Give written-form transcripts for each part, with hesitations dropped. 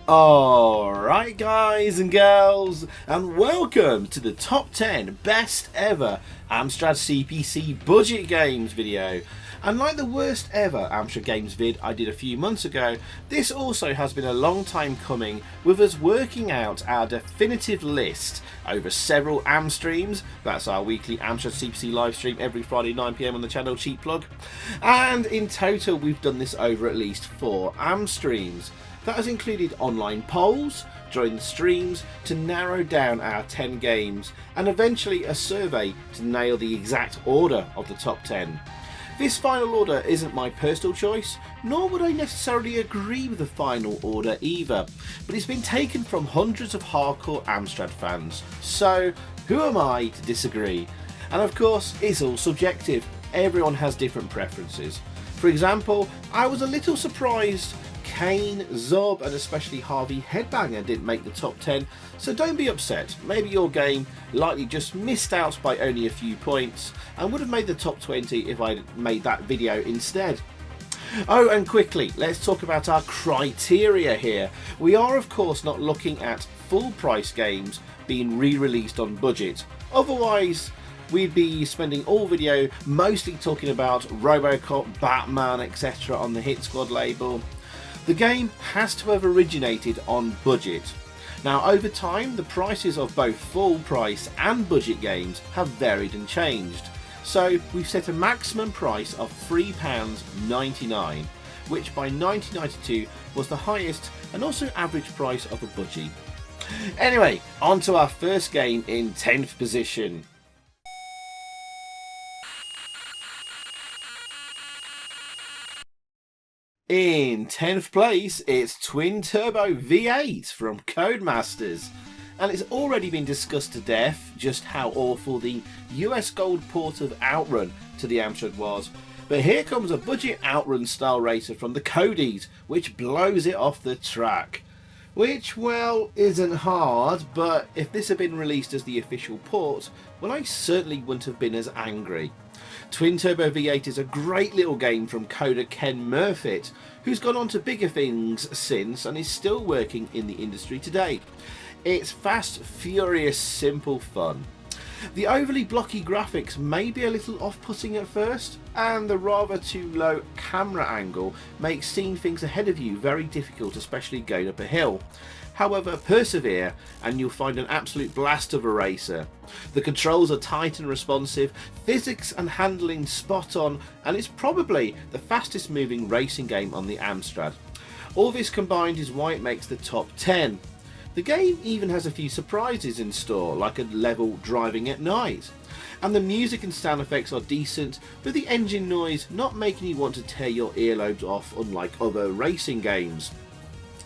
Alright guys and girls, and welcome to the top 10 best ever Amstrad CPC budget games video. And like the worst ever Amstrad games vid I did a few months ago, this also has been a long time coming, with us working out our definitive list over several Amstreams. That's our weekly Amstrad CPC live stream every Friday 9 PM on the channel, cheap plug. And in total we've done this over at least 4 Amstreams. That has included online polls during the streams to narrow down our 10 games, and eventually a survey to nail the exact order of the top 10. This final order isn't my personal choice, nor would I necessarily agree with the final order either, but it's been taken from hundreds of hardcore Amstrad fans, so who am I to disagree? And of course, it's all subjective. Everyone has different preferences. For example, I was a little surprised Kane, Zob and especially Harvey Headbanger didn't make the top 10, so don't be upset. Maybe your game likely just missed out by only a few points and would have made the top 20 if I'd made that video instead. Oh, and quickly, let's talk about our criteria here. We are of course not looking at full price games being re-released on budget, otherwise we'd be spending all video mostly talking about Robocop, Batman, etc. on the Hit Squad label. The game has to have originated on budget. Now over time the prices of both full price and budget games have varied and changed, so we've set a maximum price of £3.99, which by 1992 was the highest and also average price of a budgie. Anyway, on to our first game in 10th position. In 10th place, it's Twin Turbo V8 from Codemasters, and it's already been discussed to death just how awful the US Gold port of Outrun to the Amstrad was, but here comes a budget Outrun style racer from the Codies, which blows it off the track. Which, well, isn't hard, but if this had been released as the official port, well, I certainly wouldn't have been as angry. Twin Turbo V8 is a great little game from coder Ken Murfitt, who's gone on to bigger things since and is still working in the industry today. It's fast, furious, simple fun. The overly blocky graphics may be a little off-putting at first, and the rather too low camera angle makes seeing things ahead of you very difficult, especially going up a hill. However, persevere and you'll find an absolute blast of a racer. The controls are tight and responsive, physics and handling spot on, and it's probably the fastest moving racing game on the Amstrad. All this combined is why it makes the top 10. The game even has a few surprises in store, like a level driving at night. And the music and sound effects are decent, with the engine noise not making you want to tear your earlobes off unlike other racing games.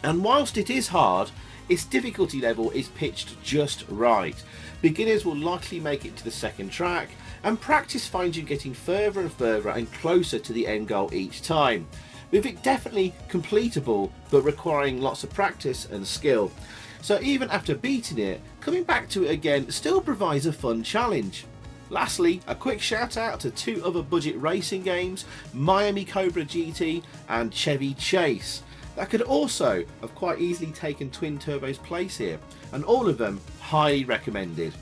And whilst it is hard, its difficulty level is pitched just right. Beginners will likely make it to the second track, and practice finds you getting further and further and closer to the end goal each time, with it definitely completable but requiring lots of practice and skill. So even after beating it, coming back to it again still provides a fun challenge. Lastly, a quick shout out to 2 other budget racing games, Miami Cobra GT and Chevy Chase, that could also have quite easily taken Twin Turbo's place here, and all of them highly recommended.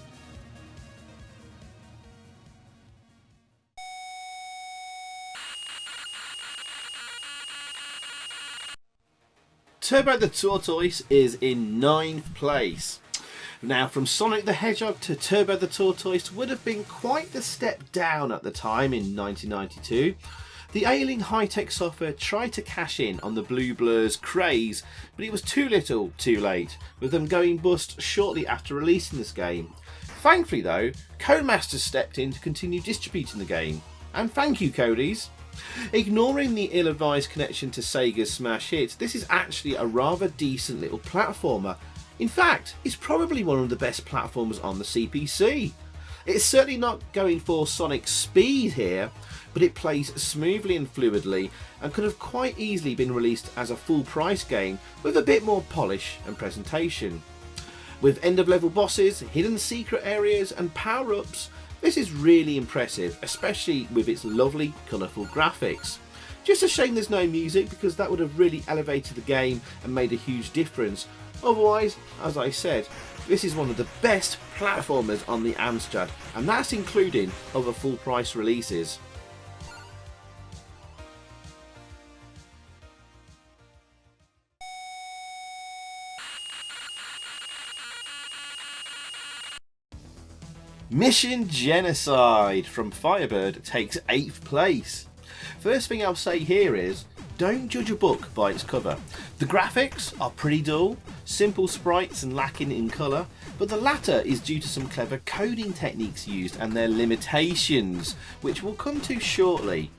Turbo the Tortoise is in 9th place. Now, from Sonic the Hedgehog to Turbo the Tortoise would have been quite the step down at the time in 1992. The ailing high-tech software tried to cash in on the Blue Blur's craze, but it was too little too late, with them going bust shortly after releasing this game. Thankfully though, Codemasters stepped in to continue distributing the game, and thank you Codies. Ignoring the ill-advised connection to Sega's smash hit, this is actually a rather decent little platformer. In fact, it's probably one of the best platformers on the CPC. It's certainly not going for Sonic speed here, but it plays smoothly and fluidly and could have quite easily been released as a full price game with a bit more polish and presentation. With end of level bosses, hidden secret areas and power-ups, this is really impressive, especially with its lovely colourful graphics. Just a shame there's no music, because that would have really elevated the game and made a huge difference. Otherwise, as I said, this is one of the best platformers on the Amstrad, and that's including other full price releases. Mission Genocide from Firebird takes 8th place. First thing I'll say here is, don't judge a book by its cover. The graphics are pretty dull, simple sprites and lacking in colour, but the latter is due to some clever coding techniques used and their limitations, which we'll come to shortly.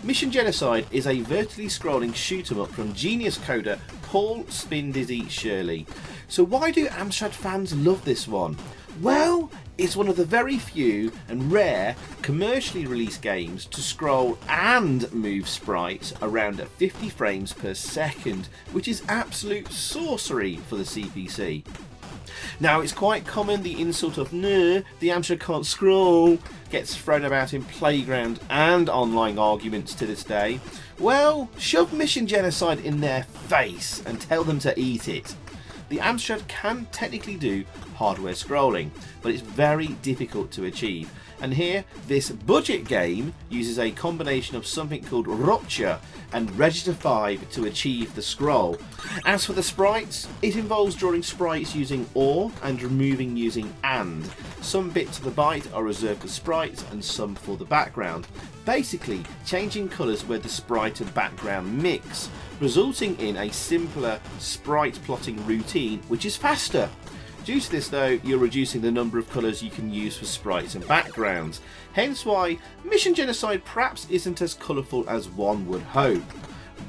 Mission Genocide is a vertically scrolling shoot 'em up from genius coder Paul Spin Dizzy Shirley. So why do Amstrad fans love this one? Well, it's one of the very few and rare commercially released games to scroll and move sprites around at 50 frames per second, which is absolute sorcery for the CPC. Now, it's quite common the insult of "no, the Amstrad can't scroll" gets thrown about in playground and online arguments to this day. Well, shove Mission Genocide in their face and tell them to eat it. The Amstrad can technically do hardware scrolling, but it's very difficult to achieve. And here, this budget game uses a combination of something called Rupture and Register 5 to achieve the scroll. As for the sprites, it involves drawing sprites using OR and removing using AND. Some bits of the byte are reserved for sprites and some for the background. Basically, changing colours where the sprite and background mix, resulting in a simpler sprite plotting routine, which is faster. Due to this though, you're reducing the number of colours you can use for sprites and backgrounds, hence why Mission Genocide perhaps isn't as colourful as one would hope.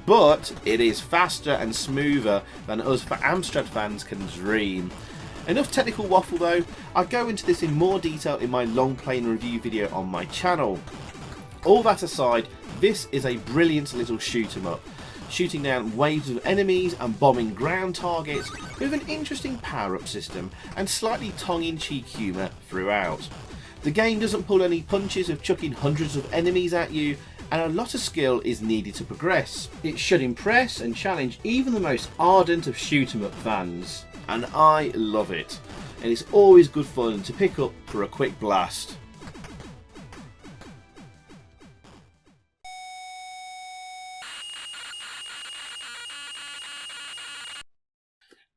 But it is faster and smoother than us Amstrad fans can dream. Enough technical waffle though, I'll go into this in more detail in my long play and review video on my channel. All that aside, this is a brilliant little shoot 'em up, shooting down waves of enemies and bombing ground targets with an interesting power-up system and slightly tongue-in-cheek humour throughout. The game doesn't pull any punches of chucking hundreds of enemies at you, and a lot of skill is needed to progress. It should impress and challenge even the most ardent of shoot 'em up fans, and I love it, and it's always good fun to pick up for a quick blast.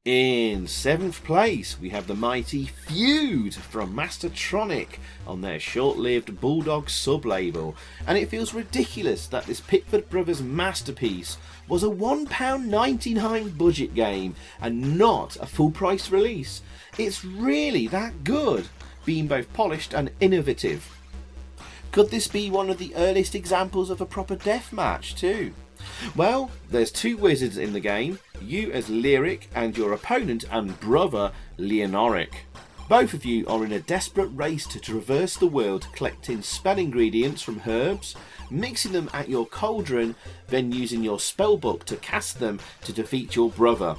In 7th place, we have the mighty Feud from Mastertronic on their short-lived Bulldog sub-label, and it feels ridiculous that this Pickford Brothers masterpiece was a £1.99 budget game and not a full-price release. It's really that good, being both polished and innovative. Could this be one of the earliest examples of a proper deathmatch too? Well, there's two wizards in the game, you as Lyric and your opponent and brother Leonoric. Both of you are in a desperate race to traverse the world collecting spell ingredients from herbs, mixing them at your cauldron, then using your spellbook to cast them to defeat your brother.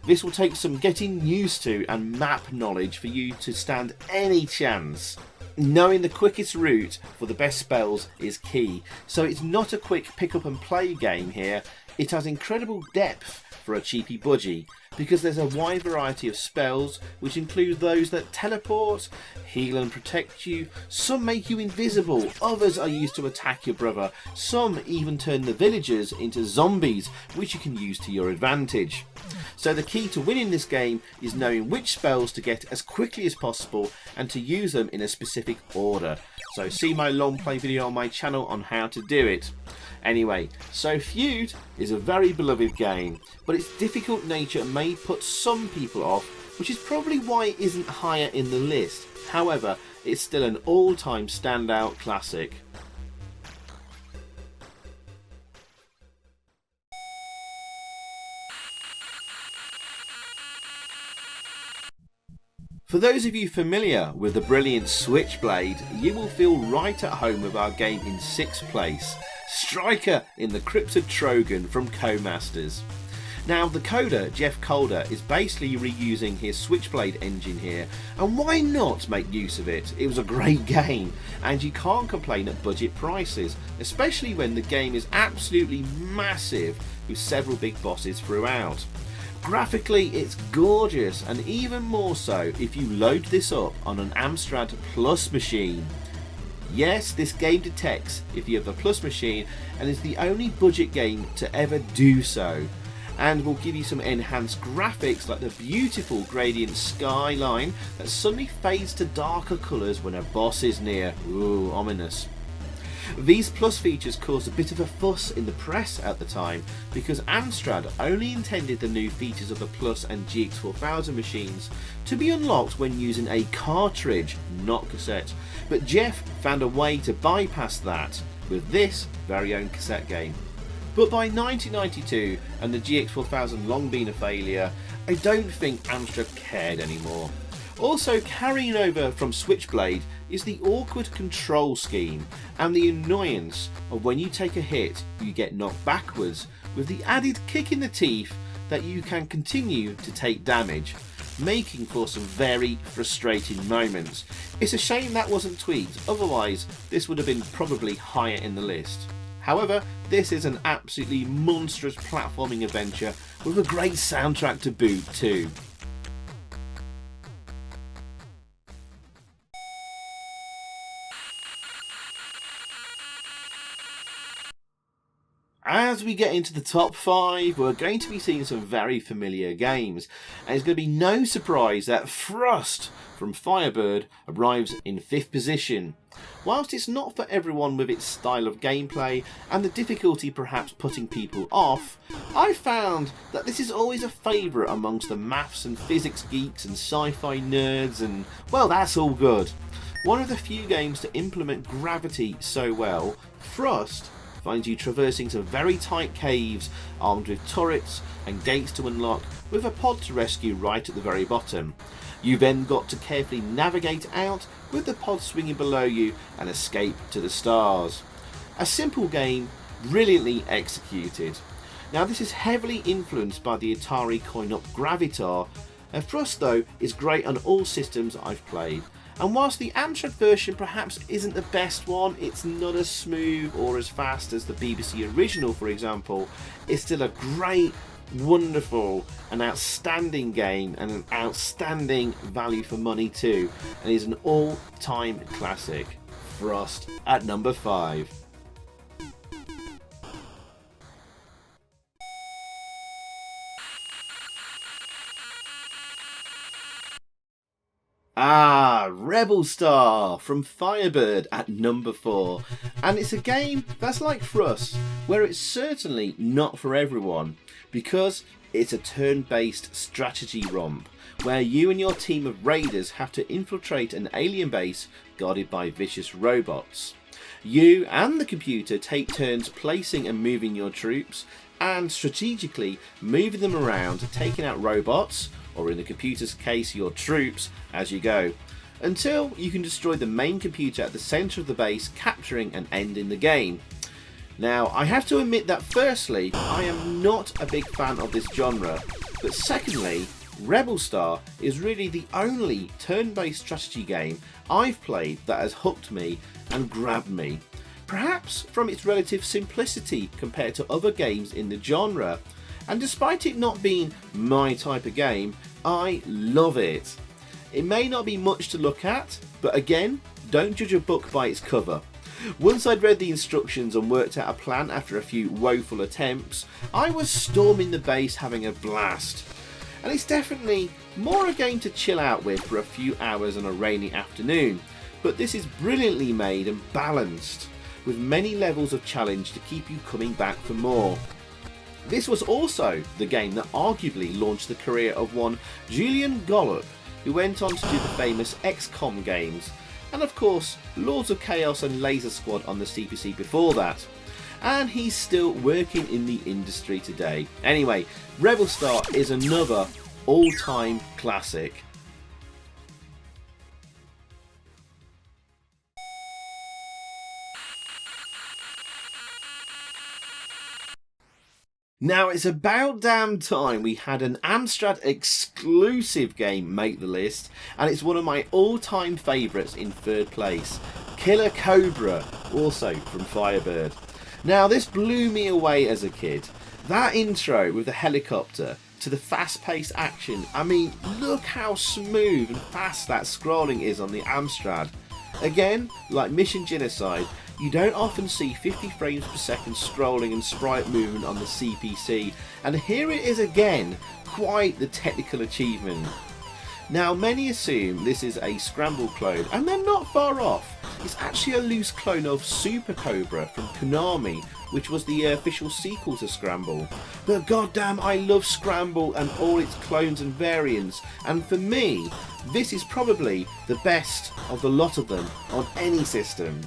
This will take some getting used to and map knowledge for you to stand any chance. Knowing the quickest route for the best spells is key, so it's not a quick pick up and play game here. It has incredible depth for a cheapy budgie, because there's a wide variety of spells, which include those that teleport, heal and protect you, some make you invisible, others are used to attack your brother, some even turn the villagers into zombies, which you can use to your advantage. So the key to winning this game is knowing which spells to get as quickly as possible and to use them in a specific order. So see my long play video on my channel on how to do it. Anyway, so Feud is a very beloved game, but its difficult nature may put some people off, which is probably why it isn't higher in the list. However, it's still an all-time standout classic. For those of you familiar with the brilliant Switchblade, you will feel right at home with our game in 6th place, Striker in the Cryptid Trogan from Codemasters. Now the coder, Jeff Calder, is basically reusing his Switchblade engine here, and why not make use of it? It was a great game, and you can't complain at budget prices, especially when the game is absolutely massive with several big bosses throughout. Graphically it's gorgeous, and even more so if you load this up on an Amstrad Plus machine. Yes, this game detects if you have a Plus machine, and is the only budget game to ever do so, and will give you some enhanced graphics like the beautiful gradient skyline that suddenly fades to darker colours when a boss is near. Ooh, ominous. These Plus features caused a bit of a fuss in the press at the time, because Amstrad only intended the new features of the Plus and GX4000 machines to be unlocked when using a cartridge, not cassette, but Jeff found a way to bypass that with this very own cassette game. But by 1992, and the GX4000 long been a failure, I don't think Amstrad cared anymore. Also carrying over from Switchblade is the awkward control scheme and the annoyance of when you take a hit you get knocked backwards, with the added kick in the teeth that you can continue to take damage, making for some very frustrating moments. It's a shame that wasn't tweaked, otherwise this would have been probably higher in the list. However, this is an absolutely monstrous platforming adventure with a great soundtrack to boot too. As we get into the top 5, we're going to be seeing some very familiar games, and it's going to be no surprise that Thrust from Firebird arrives in 5th position. Whilst it's not for everyone with its style of gameplay and the difficulty perhaps putting people off, I found that this is always a favourite amongst the maths and physics geeks and sci-fi nerds, and well, that's all good. One of the few games to implement gravity so well, Thrust finds you traversing some very tight caves armed with turrets and gates to unlock, with a pod to rescue right at the very bottom. You then got to carefully navigate out with the pod swinging below you and escape to the stars. A simple game, brilliantly executed. Now this is heavily influenced by the Atari coin-op Gravitar, and Thrust though is great on all systems I've played. And whilst the Amstrad version perhaps isn't the best one, it's not as smooth or as fast as the BBC original for example, it's still a great, wonderful and outstanding game, and an outstanding value for money too, and is an all-time classic. Thrust at number 5. Rebel Star from Firebird at number 4, and it's a game that's like Thrust, where it's certainly not for everyone, because it's a turn-based strategy romp, where you and your team of raiders have to infiltrate an alien base guarded by vicious robots. You and the computer take turns placing and moving your troops, and strategically moving them around, taking out robots, or in the computer's case your troops, as you go, until you can destroy the main computer at the centre of the base, capturing and ending the game. Now I have to admit that firstly, I am not a big fan of this genre, but secondly, Rebel Star is really the only turn-based strategy game I've played that has hooked me and grabbed me. Perhaps from its relative simplicity compared to other games in the genre, and despite it not being my type of game, I love it. It may not be much to look at, but again, don't judge a book by its cover. Once I'd read the instructions and worked out a plan after a few woeful attempts, I was storming the base having a blast. And it's definitely more a game to chill out with for a few hours on a rainy afternoon, but this is brilliantly made and balanced, with many levels of challenge to keep you coming back for more. This was also the game that arguably launched the career of one Julian Gollop, who went on to do the famous XCOM games, and of course Lords of Chaos and Laser Squad on the CPC before that. And he's still working in the industry today. Anyway, Rebel Star is another all-time classic. Now it's about damn time we had an Amstrad exclusive game make the list, and it's one of my all-time favourites in third place, Killer Cobra, also from Firebird. Now this blew me away as a kid. That intro with the helicopter to the fast-paced action, I mean, look how smooth and fast that scrolling is on the Amstrad. Again, like Mission Genocide, you don't often see 50 frames per second scrolling and sprite movement on the CPC, and here it is again, quite the technical achievement. Now many assume this is a Scramble clone, and they're not far off. It's actually a loose clone of Super Cobra from Konami, which was the official sequel to Scramble. But goddamn, I love Scramble and all its clones and variants, and for me, this is probably the best of the lot of them on any system.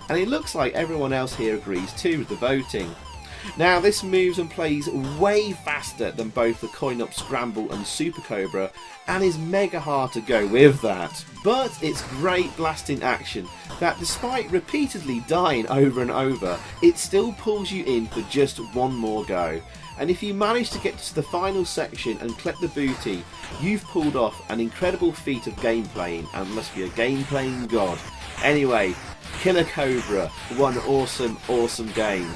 And it looks like everyone else here agrees too with the voting. Now this moves and plays way faster than both the coin-op Scramble and Super Cobra, and is mega hard to go with that. But it's great blasting action that, despite repeatedly dying over and over, it still pulls you in for just one more go. And if you manage to get to the final section and collect the booty, you've pulled off an incredible feat of gameplaying and must be a gameplaying god. Anyway, Killer Cobra, one awesome game.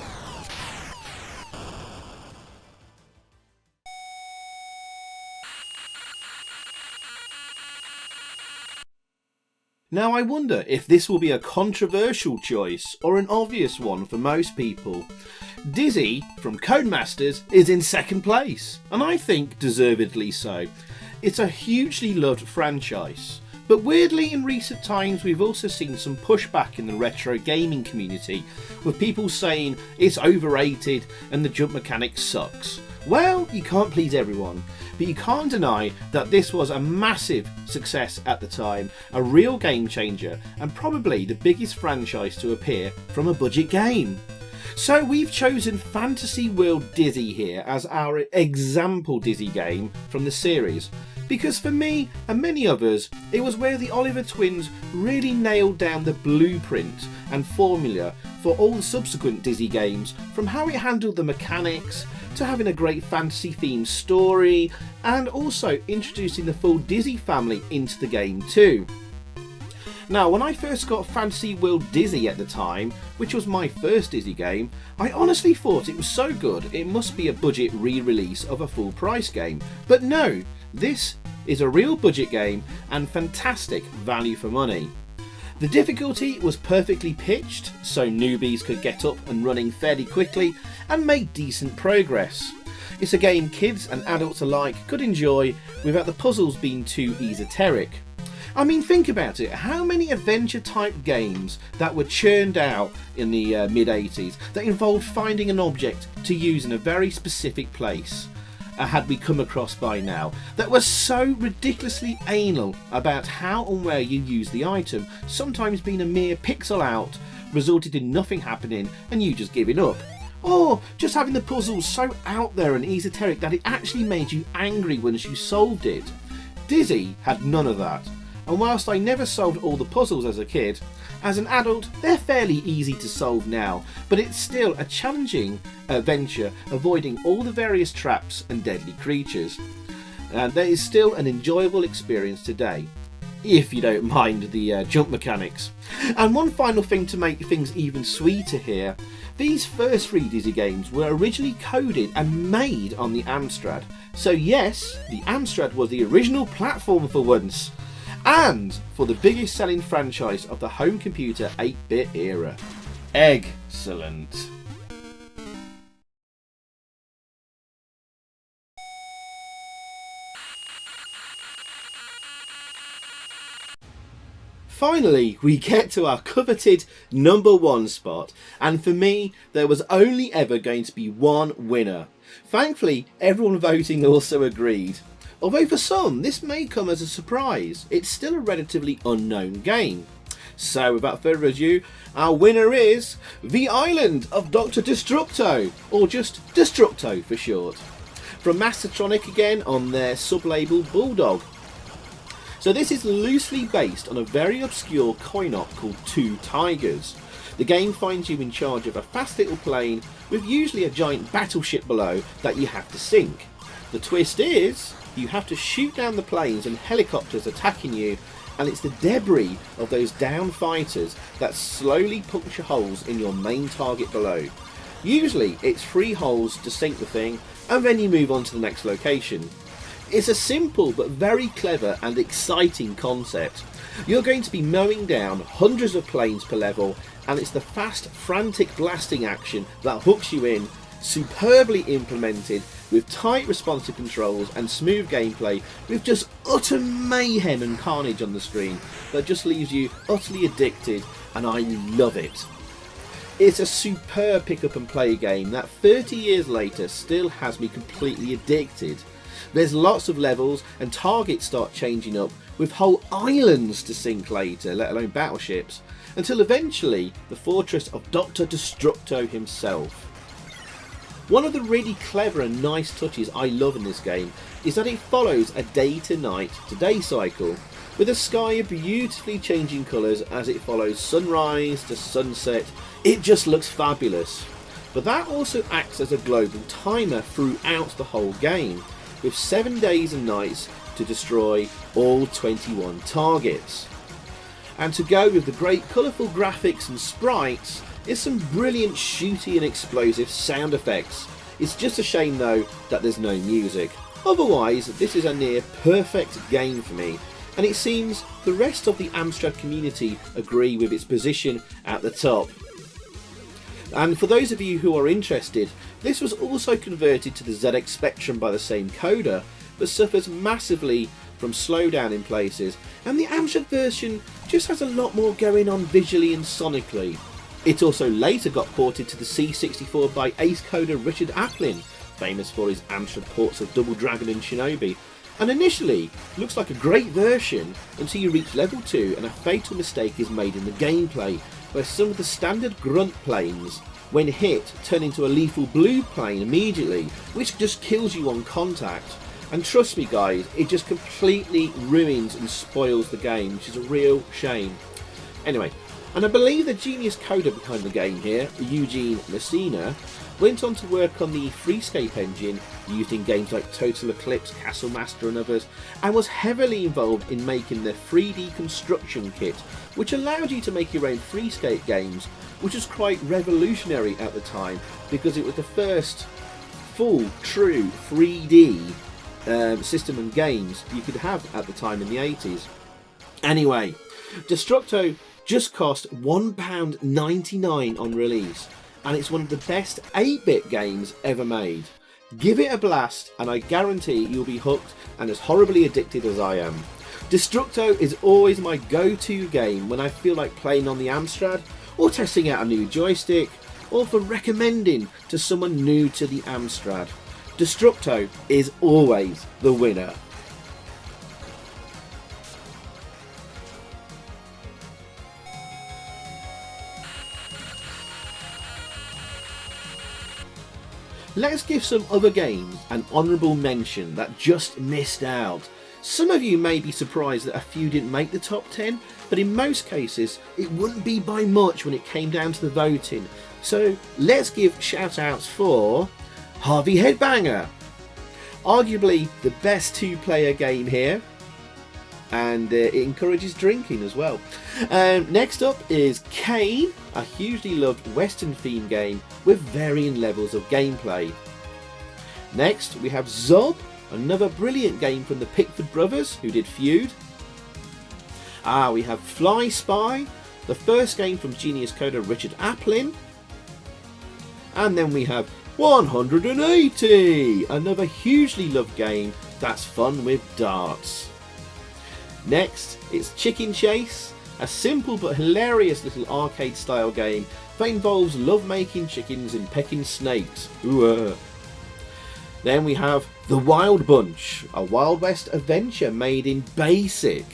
Now I wonder if this will be a controversial choice or an obvious one for most people. Dizzy from Codemasters is in second place, and I think deservedly so. It's a hugely loved franchise, but weirdly in recent times we've also seen some pushback in the retro gaming community, with people saying it's overrated and the jump mechanic sucks. Well, you can't please everyone, but you can't deny that this was a massive success at the time, a real game changer, and probably the biggest franchise to appear from a budget game. So we've chosen Fantasy World Dizzy here as our example Dizzy game from the series, because for me and many others, it was where the Oliver twins really nailed down the blueprint and formula for all the subsequent Dizzy games, from how it handled the mechanics to having a great fantasy themed story, and also introducing the full Dizzy family into the game too. Now when I first got Fantasy World Dizzy at the time, which was my first Dizzy game, I honestly thought it was so good it must be a budget re-release of a full price game, but no, this is a real budget game and fantastic value for money. The difficulty was perfectly pitched, so newbies could get up and running fairly quickly and make decent progress. It's a game kids and adults alike could enjoy without the puzzles being too esoteric. I mean, think about it, how many adventure type games that were churned out in the mid-80s that involved finding an object to use in a very specific place had we come across by now, that was so ridiculously anal about how and where you use the item, sometimes being a mere pixel out, resulted in nothing happening and you just giving up. Or just having the puzzles so out there and esoteric that it actually made you angry once you solved it. Dizzy had none of that, and whilst I never solved all the puzzles as a kid, as an adult they're fairly easy to solve now, but it's still a challenging adventure avoiding all the various traps and deadly creatures. And there is still an enjoyable experience today, if you don't mind the jump mechanics. And one final thing to make things even sweeter here, these first three Dizzy games were originally coded and made on the Amstrad. So yes, the Amstrad was the original platform for once, and for the biggest selling franchise of the home computer 8-bit era. Excellent. Finally, we get to our coveted number one spot, and for me, there was only ever going to be one winner. Thankfully, everyone voting also agreed. Although for some, this may come as a surprise, it's still a relatively unknown game. So without further ado, our winner is The Island of Dr. Destructo, or just Destructo for short. From Mastertronic again on their sub-label Bulldog. So this is loosely based on a very obscure coin-op called Two Tigers. The game finds you in charge of a fast little plane with usually a giant battleship below that you have to sink. The twist is, you have to shoot down the planes and helicopters attacking you, and it's the debris of those downed fighters that slowly puncture holes in your main target below. Usually it's 3 holes to sink the thing, and then you move on to the next location. It's a simple but very clever and exciting concept. You're going to be mowing down hundreds of planes per level, and it's the fast, frantic blasting action that hooks you in, superbly implemented with tight responsive controls and smooth gameplay, with just utter mayhem and carnage on the screen that just leaves you utterly addicted, and I love it. It's a superb pick up and play game that 30 years later still has me completely addicted. There's lots of levels and targets start changing up, with whole islands to sink later, let alone battleships, until eventually the fortress of Dr. Destructo himself. One of the really clever and nice touches I love in this game is that it follows a day to night to day cycle, with the sky beautifully changing colours as it follows sunrise to sunset. It just looks fabulous. But that also acts as a global timer throughout the whole game, with 7 days and nights to destroy all 21 targets. And to go with the great colourful graphics and sprites is some brilliant shooty and explosive sound effects. It's just a shame though that there's no music. Otherwise, this is a near perfect game for me, and it seems the rest of the Amstrad community agree with its position at the top. And for those of you who are interested, this was also converted to the ZX Spectrum by the same coder, but suffers massively from slowdown in places, and the Amstrad version just has a lot more going on visually and sonically. It also later got ported to the C64 by ace coder Richard Applin, famous for his Amstrad ports of Double Dragon and Shinobi, and initially looks like a great version until you reach level 2 and a fatal mistake is made in the gameplay, where some of the standard grunt planes, when hit, turn into a lethal blue plane immediately, which just kills you on contact. And trust me guys, it just completely ruins and spoils the game, which is a real shame. Anyway, and I believe the genius coder behind the game here, Eugene Messina, went on to work on the Freescape engine used in games like Total Eclipse, Castle Master and others, and was heavily involved in making the 3D construction kit, which allowed you to make your own Freescape games, which was quite revolutionary at the time because it was the first full, true 3D system and games you could have at the time in the 80s. Anyway, Destructo just cost £1.99 on release, and it's one of the best 8-bit games ever made. Give it a blast and I guarantee you'll be hooked and as horribly addicted as I am. Destructo is always my go-to game when I feel like playing on the Amstrad, or testing out a new joystick, or for recommending to someone new to the Amstrad. Destructo is always the winner. Let's give some other games an honourable mention that just missed out. Some of you may be surprised that a few didn't make the top 10, but in most cases it wouldn't be by much when it came down to the voting. So let's give shout outs for Harvey Headbanger, arguably the best 2-player game here, and it encourages drinking as well. Next up is Kane, a hugely loved Western themed game with varying levels of gameplay. Next we have Zob, another brilliant game from the Pickford brothers who did Feud. We have Fly Spy, the first game from genius coder Richard Applin. And then we have 180, another hugely loved game that's fun with darts. Next, it's Chicken Chase, a simple but hilarious little arcade style game that involves love-making chickens and pecking snakes. Ooh. Then we have The Wild Bunch, a Wild West adventure made in BASIC,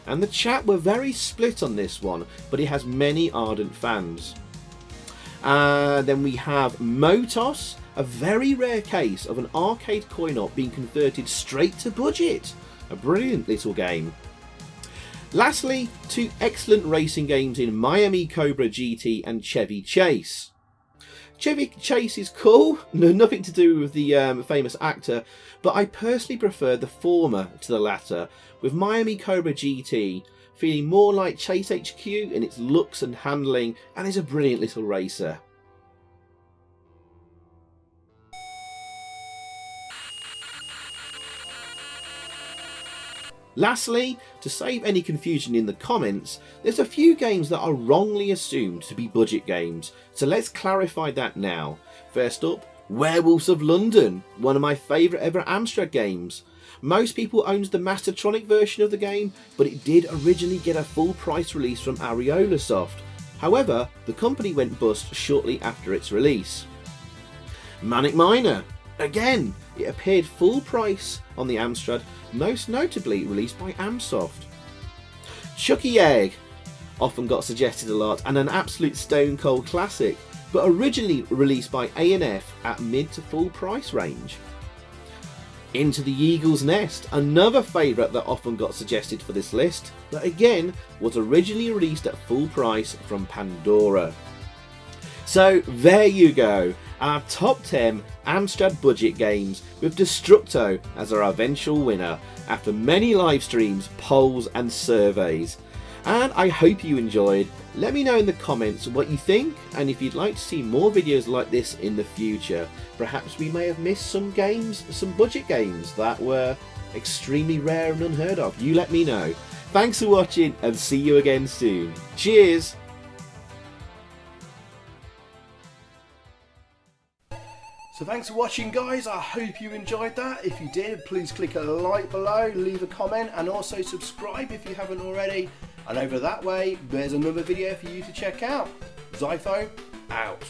and the chat were very split on this one, but it has many ardent fans. Then we have Motos, a very rare case of an arcade coin-op being converted straight to budget. A brilliant little game. Lastly, two excellent racing games in Miami Cobra GT and Chevy Chase. Chevy Chase is cool, nothing to do with the famous actor, but I personally prefer the former to the latter, with Miami Cobra GT feeling more like Chase HQ in its looks and handling, and is a brilliant little racer. Lastly, to save any confusion in the comments, there's a few games that are wrongly assumed to be budget games, so let's clarify that now. First up, Werewolves of London, one of my favourite ever Amstrad games. Most people owns the Mastertronic version of the game, but it did originally get a full price release from Areola Soft. However, the company went bust shortly after its release. Manic Miner, again, it appeared full price on the Amstrad, most notably released by Amsoft. Chucky Egg, often got suggested a lot, and an absolute stone cold classic, but originally released by A&F at mid to full price range. Into the Eagle's Nest, another favourite that often got suggested for this list, but again was originally released at full price from Pandora. So there you go, our top 10 Amstrad budget games, with Destructo as our eventual winner after many live streams, polls and surveys. And I hope you enjoyed. Let me know in the comments what you think, and if you'd like to see more videos like this in the future. Perhaps we may have missed some games, some budget games that were extremely rare and unheard of. You let me know. Thanks for watching, and see you again soon. Cheers! So thanks for watching, guys. I hope you enjoyed that. If you did, please click a like below, leave a comment, and also subscribe if you haven't already. And over that way, there's another video for you to check out. Zypho, out.